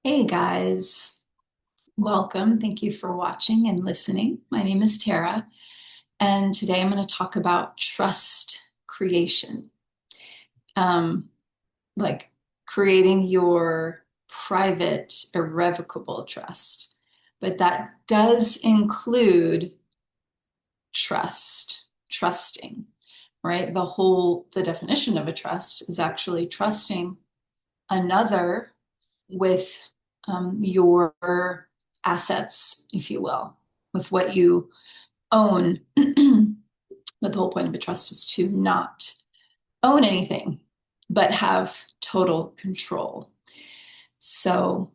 Hey guys, welcome. Thank you for watching and listening. My name is Tara, and today I'm going to talk about trust creation, um, like creating your private, irrevocable trust. But that does include trusting, right? The definition of a trust is actually trusting another with your assets, if you will, with what you own. But the whole point of a trust is to not own anything, but have total control. So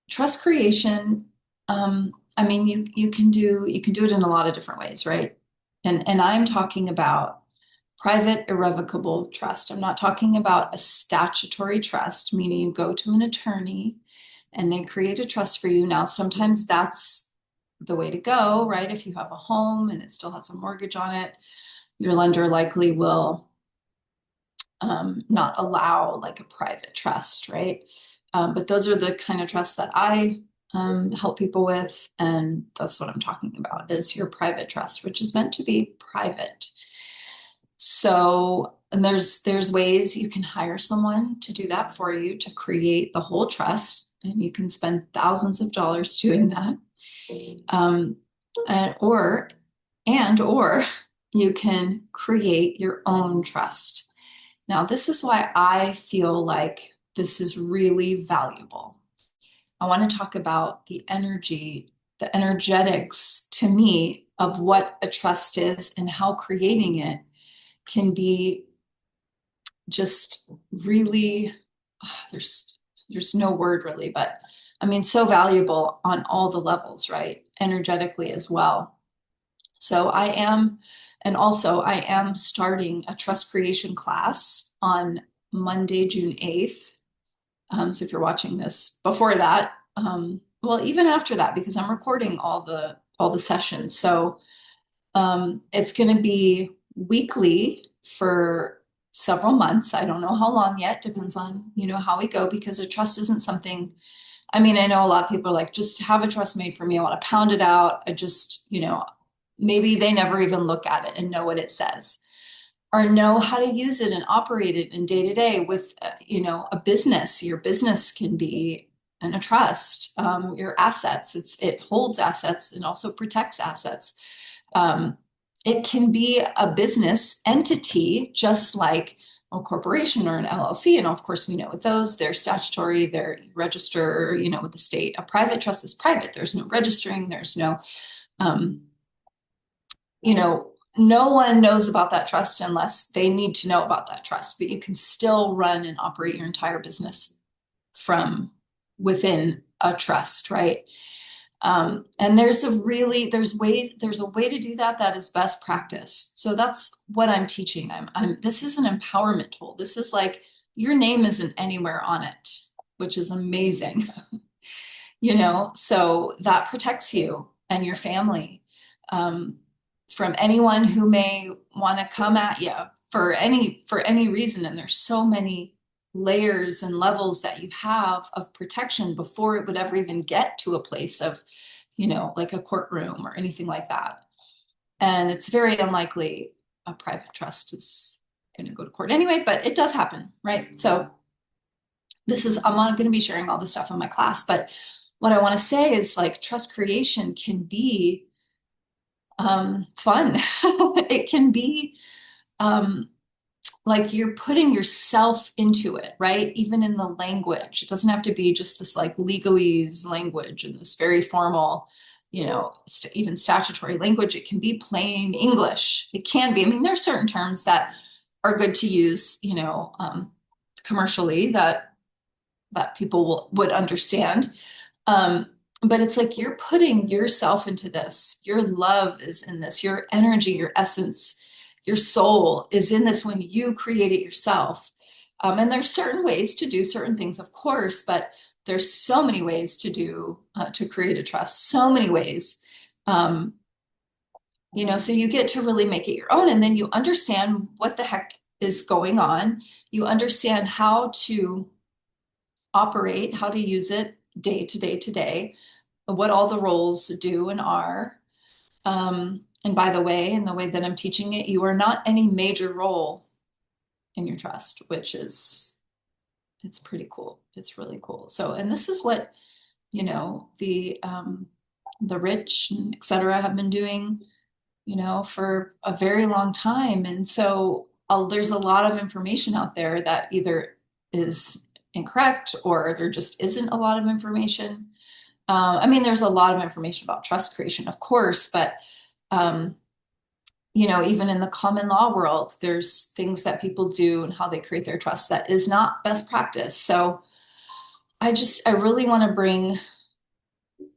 trust creation, I mean, you can do it in a lot of different ways, right? And I'm talking about private irrevocable trust. I'm not talking about a statutory trust, meaning you go to an attorney and they create a trust for you. Now, sometimes that's the way to go, right? If you have a home and it still has a mortgage on it, your lender likely will not allow like a private trust, right? But those are the kind of trusts that I help people with, and that's what I'm talking about is your private trust, which is meant to be private. So, and there's ways you can hire someone to do that for you to create the whole trust, and you can spend thousands of dollars doing that. Um, and or you can create your own trust. Now, this is why I feel like this is really valuable. I want to talk about the energy, the energetics to me of what a trust is and how creating it can be just really, there's no word really, but I mean, so valuable on all the levels, right? Energetically as well. So I am starting a trust creation class on Monday, June 8th. So if you're watching this before that, well, even after that, because I'm recording all the sessions. So it's going to be weekly for several months. I don't know how long yet. Depends on, how we go because a trust isn't something. I mean, I know a lot of people are like, just have a trust made for me. I want to pound it out. I just, maybe they never even look at it and know what it says or know how to use it and operate it in day to day with, a business. Your business can be in a trust. Your assets, it holds assets and also protects assets. Um, it can be a business entity, just like a corporation or an LLC. And of course, we know with those, they're statutory, they're register, with the state. A private trust is private. There's no registering, there's no, um, no one knows about that trust unless they need to know about that trust, but you can still run and operate your entire business from within a trust, right? And there's a way to do that that is best practice. So that's what I'm teaching. This is an empowerment tool. This is like your name isn't anywhere on it, which is amazing. So that protects you and your family from anyone who may want to come at you for any reason. And there's so many layers and levels that you have of protection before it would ever even get to a place of, like a courtroom or anything like that. And it's very unlikely a private trust is going to go to court anyway, but it does happen, right? So I'm not going to be sharing all this stuff in my class, but what I want to say is like trust creation can be fun. It can be um, like you're putting yourself into it, right? Even in the language, it doesn't have to be just this like legalese language and this very formal, even statutory language. It can be plain English. It can be. I mean, there's certain terms that are good to use, commercially that people would understand. Um, but it's like you're putting yourself into this. Your love is in this. Your energy, your essence, your soul is in this when you create it yourself. And there's certain ways to do certain things, of course, but there's so many ways to create a trust. So many ways. Um, so you get to really make it your own, and then you understand what the heck is going on. You understand how to operate, how to use it, day to day to day, what all the roles do and are. And by the way, in the way that I'm teaching it, you are not any major role in your trust, which is, it's pretty cool. It's really cool. So, and this is what, the rich and et cetera have been doing, for a very long time. And so there's a lot of information out there that either is incorrect or there just isn't a lot of information. I mean, there's a lot of information about trust creation, of course, but um, even in the common law world, there's things that people do and how they create their trust that is not best practice. So I really want to bring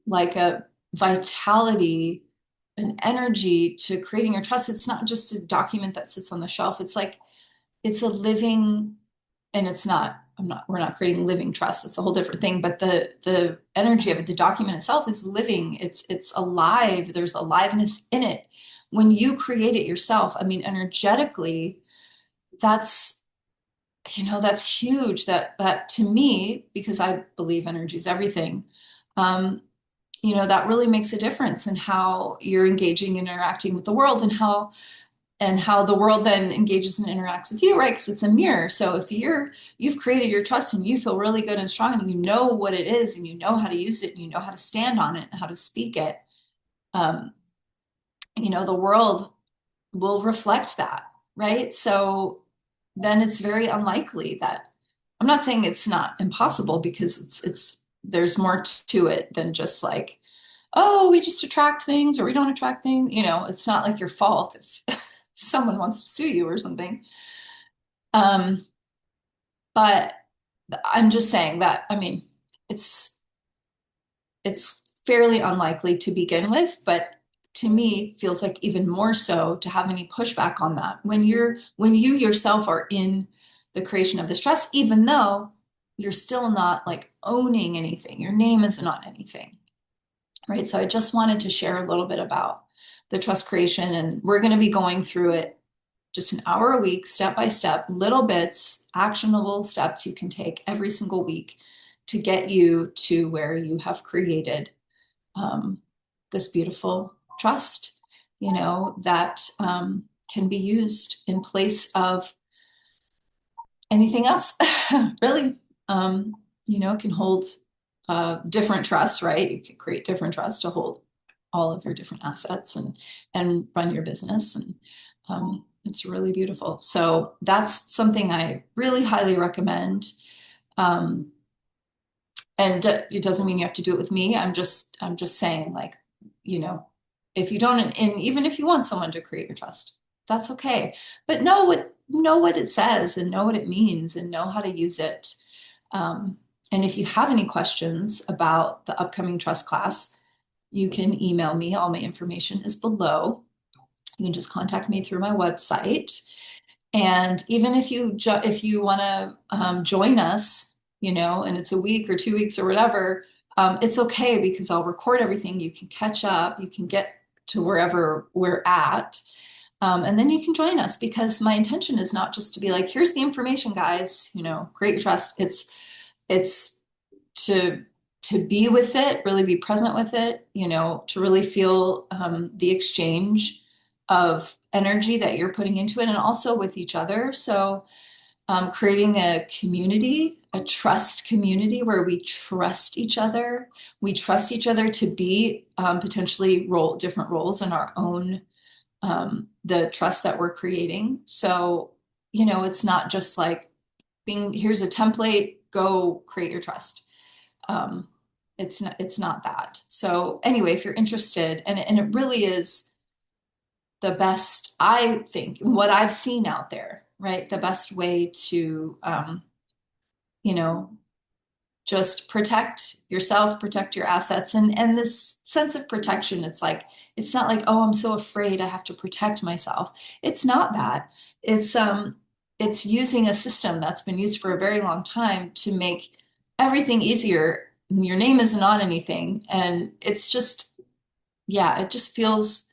like a vitality an energy to creating your trust. It's not just a document that sits on the shelf. It's like it's a living, and it's not, we're not creating living trust. It's a whole different thing. But the energy of it, the document itself is living. It's alive. There's aliveness in it. When you create it yourself, I mean, energetically, that's that's huge. That to me, because I believe energy is everything. Um, that really makes a difference in how you're engaging and interacting with the world and how the world then engages and interacts with you, right? Because it's a mirror. So if you've created your trust and you feel really good and strong and you know what it is and you know how to use it and you know how to stand on it and how to speak it, um, the world will reflect that, right? So then it's very unlikely that I'm not saying it's not impossible because it's there's more to it than just like, oh, we just attract things or we don't attract things. It's not like your fault if someone wants to sue you or something. Um, but I'm just saying that, I mean, it's it's fairly unlikely to begin with, but to me feels like even more so to have any pushback on that when you yourself are in the creation of this trust, even though you're still not like owning anything. Your name isn't on anything, right? So I just wanted to share a little bit about the trust creation, and we're going to be going through it just an hour a week, step by step, little bits, actionable steps you can take every single week to get you to where you have created um, this beautiful trust, that can be used in place of anything else, really. It can hold different trusts, right? You can create different trusts to hold all of your different assets and run your business, and it's really beautiful. So that's something I really highly recommend. Um, and it doesn't mean you have to do it with me. I'm just saying, like, you know, if you don't, and even if you want someone to create your trust, that's okay. But know what it says and know what it means and know how to use it. Um, and if you have any questions about the upcoming trust class, you can email me. All my information is below. You can just contact me through my website. And even if you want to join us, and it's a week or 2 weeks or whatever, it's okay because I'll record everything. You can catch up. You can get to wherever we're at. And then you can join us because my intention is not just to be like, here's the information, guys, create your trust. It's to be with it, really be present with it, to really feel the exchange of energy that you're putting into it and also with each other. So creating a community, a trust community where we trust each other. We trust each other to be potentially different roles in our own, the trust that we're creating. So, it's not just like here's a template, go create your trust. Um, it's not that. So anyway, if you're interested, and it really is the best, I think, what I've seen out there, right? The best way to, you know, just protect yourself, protect your assets, and this sense of protection. It's not like, oh, I'm so afraid I have to protect myself. It's not that. It's using a system that's been used for a very long time to make everything easier. Your name isn't on anything, and it's just, yeah, it feels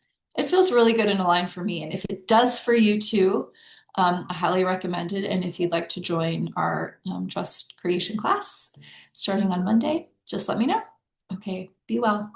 really good and aligned for me. And if it does for you too, I highly recommend it. And if you'd like to join our trust creation class starting on Monday, just let me know. Okay, be well.